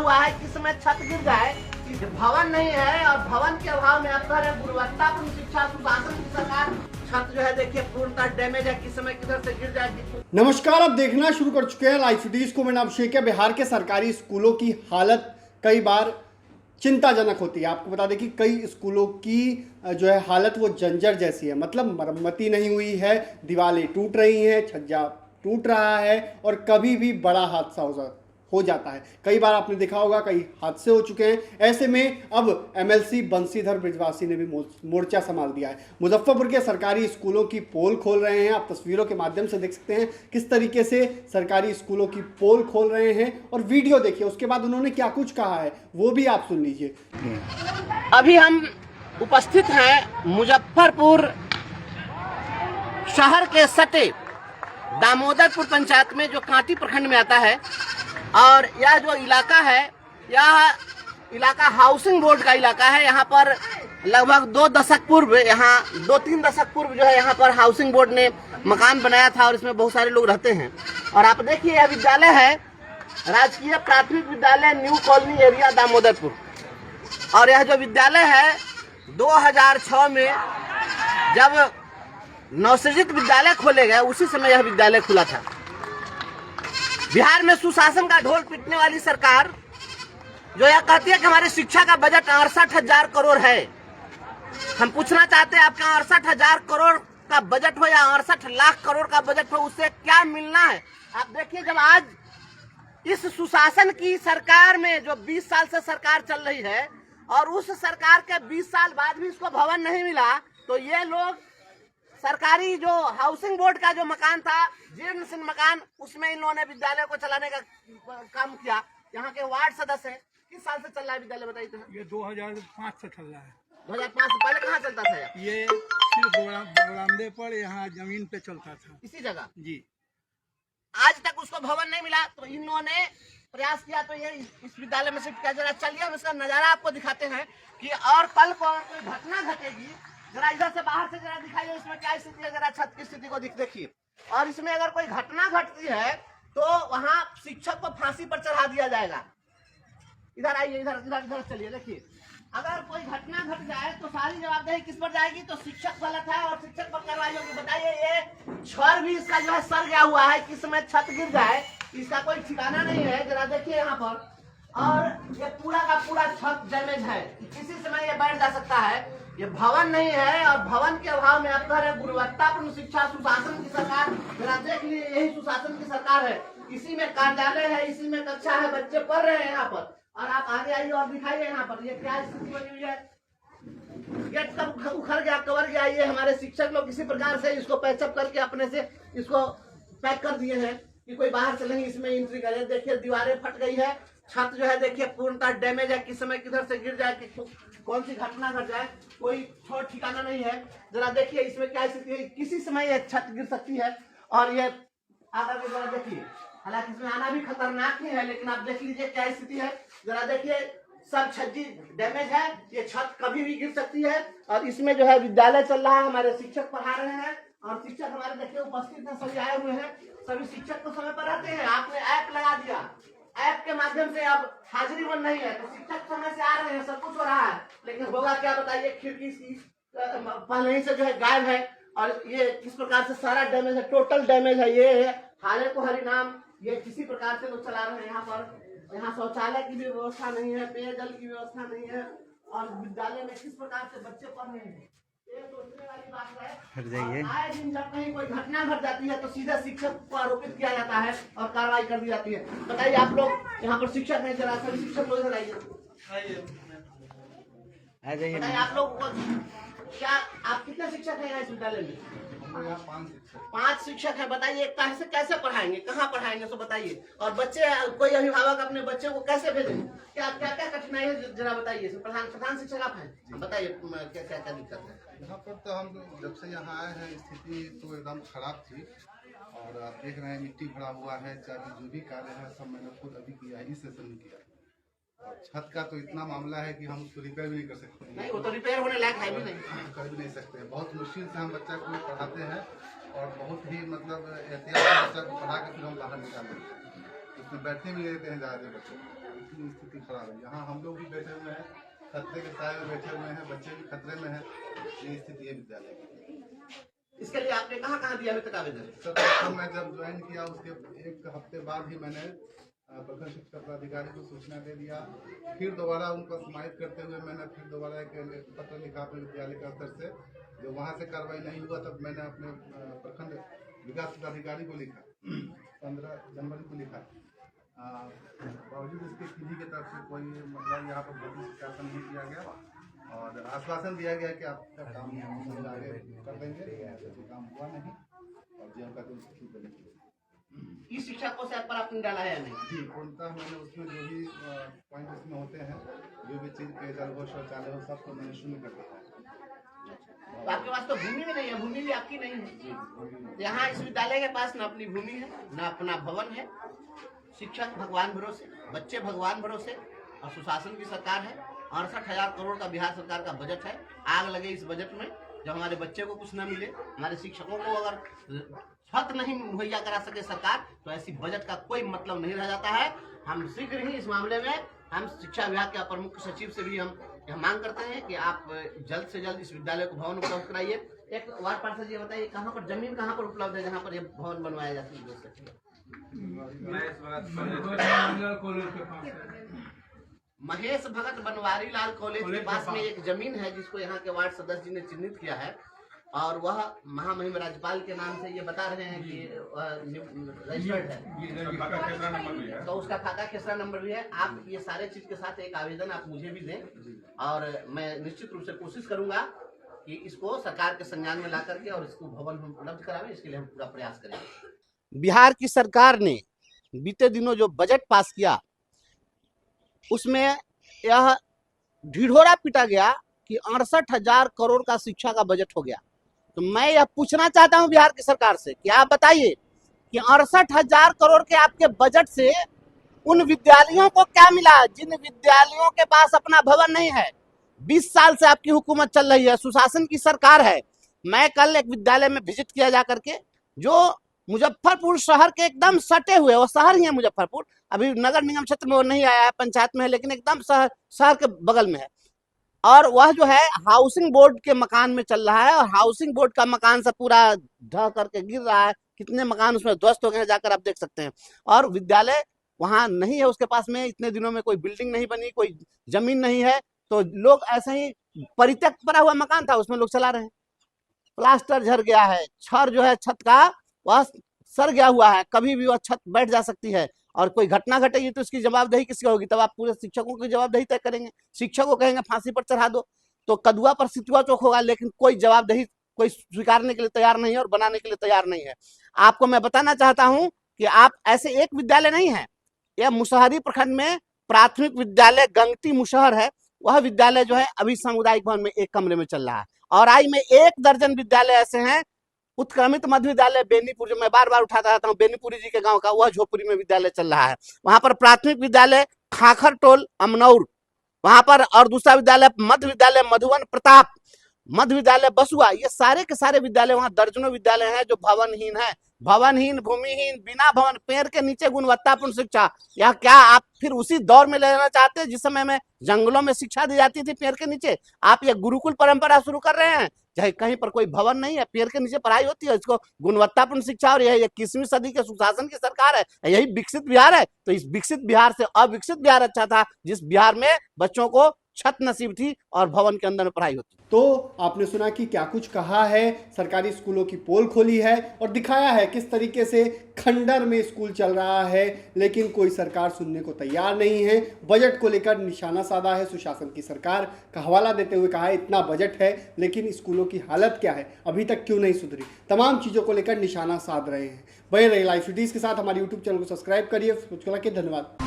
हुआ है कि समय छत गिर जाए, भवन नहीं है और भवन के अभाव में अब गुणवत्तापूर्ण शिक्षा सुशासन की सरकार, छत जो है देखिए पूर्णतः डैमेज है, किस समय किधर से गिर जाएगी। नमस्कार, आप देखना शुरू कर चुके हैं लाइव सिटीज को। मेरा नाम अभिषेक है। बिहार के सरकारी स्कूलों की हालत कई बार चिंताजनक होती है। आपको बता दें कि कई स्कूलों की जो है हालत वो जंजर जैसी है, मतलब मरम्मती नहीं हुई है, दीवारें टूट रही हैं, छज्जा टूट रहा है और कभी भी बड़ा हादसा हो जाता है। कई बार आपने देखा होगा कई हादसे हो चुके हैं। ऐसे में अब एमएलसी बंशीधर बृजवासी ने भी मोर्चा संभाल दिया है। मुजफ्फरपुर के सरकारी स्कूलों की पोल खोल रहे हैं। आप तस्वीरों के माध्यम से देख सकते हैं किस तरीके से सरकारी स्कूलों की पोल खोल रहे हैं और वीडियो देखिए, उसके बाद उन्होंने क्या कुछ कहा है वो भी आप सुन लीजिए। अभी हम उपस्थित हैं मुजफ्फरपुर शहर के सटे दामोदरपुर पंचायत में, जो कांटी प्रखंड में आता है। और यह जो इलाका है, यह इलाका हाउसिंग बोर्ड का इलाका है। यहाँ पर लगभग 2 दशक पूर्व, यहाँ 2-3 दशक पूर्व जो है यहाँ पर हाउसिंग बोर्ड ने मकान बनाया था और इसमें बहुत सारे लोग रहते हैं। और आप देखिए यह विद्यालय है राजकीय प्राथमिक विद्यालय न्यू कॉलोनी एरिया दामोदरपुर। और यह जो विद्यालय है 2006 में जब नवसृजित विद्यालय खोले गए, उसी समय यह विद्यालय खुला था। बिहार में सुशासन का ढोल पीटने वाली सरकार जो यह कहती है कि हमारे शिक्षा का बजट 68,000 करोड़ है। हम पूछना चाहते हैं, आपका 68,000 करोड़ का बजट हो या 68 लाख करोड़ का बजट हो, उससे क्या मिलना है? आप देखिए, जब आज इस सुशासन की सरकार में जो 20 साल से सरकार चल रही है और उस सरकार के 20 साल बाद भी इसको भवन नहीं मिला, तो ये लोग सरकारी जो हाउसिंग बोर्ड का जो मकान था, जीर्ण शीर्ण मकान, उसमें इन लोगों ने विद्यालय को चलाने का काम किया। यहाँ के वार्ड सदस्य हैं। किस साल से चल रहा है विद्यालय बताइए? ये 2005 से चल रहा है। 2005 से पहले कहाँ चलता था? ये सिर्फ बरामदे पर यहाँ जमीन पे चलता था, इसी जगह जी। आज तक उसको भवन नहीं मिला, तो इन लोगों ने प्रयास किया तो ये इस विद्यालय में शिफ्ट किया। जरा चलिए हम इसका नजारा आपको दिखाते हैं कि और कल को कोई घटना घटेगी, जरा इधर से बाहर से जरा दिखाइए इसमें क्या स्थिति है। जरा छत की स्थिति को देखिए। और इसमें अगर कोई घटना घटती है तो वहाँ शिक्षक को फांसी पर चढ़ा दिया जाएगा। इधर आइए, इधर इधर इधर चलिए। देखिए, अगर कोई घटना घट जाए तो सारी जवाबदेही किस पर जाएगी? तो शिक्षक गलत है और शिक्षक पर कार्रवाई होगी। बताइए, ये छर भी इसका जो है सर गया हुआ है, किस समय छत गिर जाए इसका कोई ठिकाना नहीं है। जरा देखिए यहाँ पर, और ये पूरा का पूरा छत डैमेज है, किसी समय ये बैठ जा सकता है। ये भवन नहीं है और भवन के अभाव में अब गुणवत्तापूर्ण शिक्षा सुशासन की सरकार, जरा देख लीजिए, यही सुशासन की सरकार है। इसी में कार्यालय है, इसी में कक्षा है, बच्चे पढ़ रहे हैं यहाँ पर। और आप आगे आइए और दिखाइए यहाँ पर ये क्या स्थिति बनी हुई है। गेट कब उखड़ गया, कवर गया। ये हमारे शिक्षक लोग किसी प्रकार से इसको पैचअप करके अपने से इसको पैक कर दिए हैं कि कोई बाहर से नहीं इसमें एंट्री करे। देखिए दीवारें फट गई है, छत जो है देखिए पूर्णतः डैमेज है, किस समय किधर से गिर जाए, कौन सी घटना घट जाए कोई छोड़ ठिकाना नहीं है। जरा देखिए इसमें क्या स्थिति है, किसी समय ये छत गिर सकती है। और ये आकर के जरा देखिए, हालांकि इसमें आना भी खतरनाक ही है, लेकिन आप देख लीजिए क्या स्थिति है। जरा देखिए, सब छज्जी डैमेज है, ये छत कभी भी गिर सकती है। और इसमें जो है विद्यालय चल रहा है, हमारे शिक्षक पढ़ा रहे हैं और शिक्षक हमारे देखिए उपस्थित हैं, सभी आए हुए हैं। सभी शिक्षक तो समय पर रहते हैं। आपने ऐप लगा दिया, ऐप के माध्यम से अब हाजिरी बन रही है, तो शिक्षक समय से आ रहे हैं, सब कुछ हो रहा है, लेकिन होगा क्या बताइए? खिड़की पहले ही से जो है गायब है और ये किस प्रकार से सारा डैमेज है, टोटल डैमेज है। ये है हाले को हरिनाम, ये किसी प्रकार से लोग चला रहे हैं। यहाँ पर यहाँ शौचालय की भी व्यवस्था नहीं है, पेयजल की व्यवस्था नहीं है और विद्यालय में किस प्रकार से बच्चे पढ़ रहे हैं, ये सोचने वाली बात है। आए दिन जब कहीं कोई घटना घट जाती है तो सीधा शिक्षक को आरोपित किया जाता है और कार्रवाई कर दी जाती है। बताइए, आप लोग यहाँ पर शिक्षक नहीं चला, सभी शिक्षक लोग इधर आइए। बताइए आप लोग क्या, आप कितने शिक्षक हैं इस विद्यालय में? 5 शिक्षक है। बताइए कैसे कैसे पढ़ाएंगे, कहाँ पढ़ाएंगे, सो बताइए। और बच्चे, कोई अभिभावक अपने बच्चे को कैसे भेजेंगे? क्या क्या क्या कठिनाई है जरा बताइए। प्रधान शिक्षक आप हैं, बताइए क्या क्या क्या दिक्कत है? यहाँ पर तो हम जब से यहाँ आए हैं स्थिति तो एकदम खराब थी। और आप देख रहे हैं मिट्टी भरा हुआ है, चाहे जो भी कार्य है सब मैंने खुद अभी किया है, इस सेशन में किया। और छत का तो इतना मामला है कि हम उसको रिपेयर भी नहीं कर सकते। नहीं, वो तो रिपेयर होने लायक है भी नहीं, कर भी नहीं सकते। बहुत मुश्किल से हम बच्चा को पढ़ाते हैं और बहुत ही मतलब एहतियात से बच्चा को पढ़ा के फिर हम बाहर निकालते हैं। उसमें बैठने भी नहीं देते हैं ज़्यादा बच्चों। स्थिति खराब है। यहाँ हम लोग भी बैठे हुए हैं, खतरे के साए में बैठे हुए हैं, बच्चे भी खतरे में हैं। ये स्थिति है विद्यालय की। इसके लिए आपने कहाँ दिया अभी तक आवेदन? सर प्रथम मैं जब ज्वाइन किया उसके 1 हफ्ते बाद ही मैंने प्रखंड शिक्षा पदाधिकारी को सूचना दे दिया। फिर दोबारा उनको समाहित करते हुए मैंने फिर दोबारा एक पत्र लिखा अपने विद्यालय के स्तर से। जब वहाँ से कार्रवाई नहीं हुआ तब मैंने अपने प्रखंड विकास पदाधिकारी को लिखा, 15 जनवरी को लिखा। बावजूद इसके किसी की तरफ से कोई मतलब यहाँ पर भर्ती सत्यापन नहीं किया गया और आश्वासन दिया गया कि आपका काम हम आगे कर देंगे। ऐसे काम हुआ नहीं और जो का छूट नहीं। इस शिक्षा को से पर आपने डाला है या नहीं? जी पूर्णतः मैंने उसमें जो भी पॉइंट उसमें होते हैं, जो भी चीज़ पेयजल हो, शौचालय हो, सबको मैंने शून्य कर दिया है। तो आपके पास तो भूमि भी नहीं है, भूमि भी आपकी नहीं है। यहाँ इस विद्यालय के पास न अपनी भूमि है, न अपना भवन है। शिक्षक भगवान भरोसे, बच्चे भगवान भरोसे और सुशासन की सरकार है। 68,000 करोड़ का बिहार सरकार का बजट है। आग लगे इस बजट में जब हमारे बच्चे को कुछ न मिले, हमारे शिक्षकों को अगर छत नहीं मुहैया करा सके सरकार, तो ऐसी बजट का कोई मतलब नहीं रह जाता है। हम शीघ्र ही इस मामले में हम शिक्षा विभाग के अपर मुख्य सचिव से भी हम यह मांग करते हैं कि आप जल्द से जल्द इस विद्यालय को भवन उपलब्ध कराइए। एक वार्ड पार्षद ये बताइए कहाँ पर जमीन कहाँ पर उपलब्ध है जहाँ पर ये भवन बनवाया जा सके? महेश भगत बनवारी लाल कॉलेज के पास में एक जमीन है जिसको यहाँ के वार्ड सदस्य जी ने चिन्हित किया है और वह महामहिम राज्यपाल के नाम से ये बता रहे हैं कि रजिस्टर्ड है, तो उसका खाता खेसरा नंबर भी है। आप ये सारे चीज के साथ एक आवेदन आप मुझे भी दें और मैं निश्चित रूप से कोशिश करूंगा कि इसको सरकार के संज्ञान में ला करके और इसको भवन हम उपलब्ध करावें। इसके लिए हम पूरा प्रयास करेंगे। बिहार की सरकार ने बीते दिनों जो बजट पास किया उसमें यह ढिढोरा पीटा गया कि 68,000 करोड़ का शिक्षा का बजट हो गया। तो मैं यह पूछना चाहता हूं बिहार की सरकार से कि आप बताइए कि 68,000 करोड़ के आपके बजट से उन विद्यालयों को क्या मिला जिन विद्यालयों के पास अपना भवन नहीं है। 20 साल से आपकी हुकूमत चल रही है, सुशासन की सरकार है। मैं कल एक विद्यालय में विजिट किया जा करके जो मुजफ्फरपुर शहर के एकदम सटे हुए, वो शहर ही है मुजफ्फरपुर, अभी नगर निगम क्षेत्र में वो नहीं आया है, पंचायत में है, लेकिन एकदम शहर के बगल में है। और वह जो है हाउसिंग बोर्ड के मकान में चल रहा है और हाउसिंग बोर्ड का मकान से पूरा ढह करके गिर रहा है। कितने मकान उसमें ध्वस्त हो गए हैं जाकर आप देख सकते हैं। और विद्यालय वहां नहीं है, उसके पास में इतने दिनों में कोई बिल्डिंग नहीं बनी, कोई जमीन नहीं है, तो लोग ऐसे ही परित्यक्त पड़ा हुआ मकान था उसमें लोग चला रहे हैं। प्लास्टर झड़ गया है, छड़ जो है छत का वह सर गया हुआ है, कभी भी वह छत बैठ जा सकती है और कोई घटना घटेगी तो इसकी जवाबदेही किसकी होगी? तब आप पूरे शिक्षकों की जवाबदेही तय करेंगे। शिक्षक को कहेंगे फांसी पर चढ़ा दो, तो कदुआ पर सितुआ चौक होगा, लेकिन कोई जवाबदेही कोई स्वीकारने के लिए तैयार नहीं है और बनाने के लिए तैयार नहीं है। आपको मैं बताना चाहता हूं कि आप ऐसे एक विद्यालय नहीं है, यह मुसहरी प्रखंड में प्राथमिक विद्यालय गंगटी मुसहर है, वह विद्यालय जो है अभी सामुदायिक भवन में एक कमरे में चल रहा है। और आई में 1 दर्जन विद्यालय ऐसे हैं। उत्क्रमित मध्य विद्यालय बेनीपुर, जो मैं बार बार उठाता रहता हूँ, बेनीपुरी जी के गांव का, वह झोपड़ी में विद्यालय चल रहा है। वहां पर प्राथमिक विद्यालय खाखर टोल अमनौर वहां पर, और दूसरा विद्यालय मध्य विद्यालय मधुवन प्रताप, मध्य विद्यालय बसुआ, ये सारे के सारे विद्यालय वहां दर्जनों विद्यालय हैं जो भवनहीन है। भवनहीन, भूमिहीन, बिना भवन, पेड़ के नीचे गुणवत्तापूर्ण शिक्षा। या क्या आप फिर उसी दौर में लेना चाहते हैं जिस समय में जंगलों में शिक्षा दी जाती थी पेड़ के नीचे? आप ये गुरुकुल परंपरा शुरू कर रहे हैं चाहे कहीं पर कोई भवन नहीं है, पेड़ के नीचे पढ़ाई होती है, इसको गुणवत्तापूर्ण शिक्षा। और यह 21वीं सदी के सुशासन की सरकार है, यही विकसित बिहार है। तो इस विकसित बिहार से अविकसित बिहार अच्छा था, जिस बिहार में बच्चों को छत नसीब थी और भवन के अंदर में पढ़ाई होती। तो आपने सुना कि क्या कुछ कहा है, सरकारी स्कूलों की पोल खोली है और दिखाया है किस तरीके से खंडर में स्कूल चल रहा है, लेकिन कोई सरकार सुनने को तैयार नहीं है। बजट को लेकर निशाना साधा है सुशासन की सरकार का हवाला देते हुए कहा है इतना बजट है, लेकिन स्कूलों की हालत क्या है, अभी तक क्यों नहीं सुधरी, तमाम चीज़ों को लेकर निशाना साध रहे हैं। बने रहिए लाइव सिटीज के साथ, हमारे यूट्यूब चैनल को सब्सक्राइब करिए। धन्यवाद।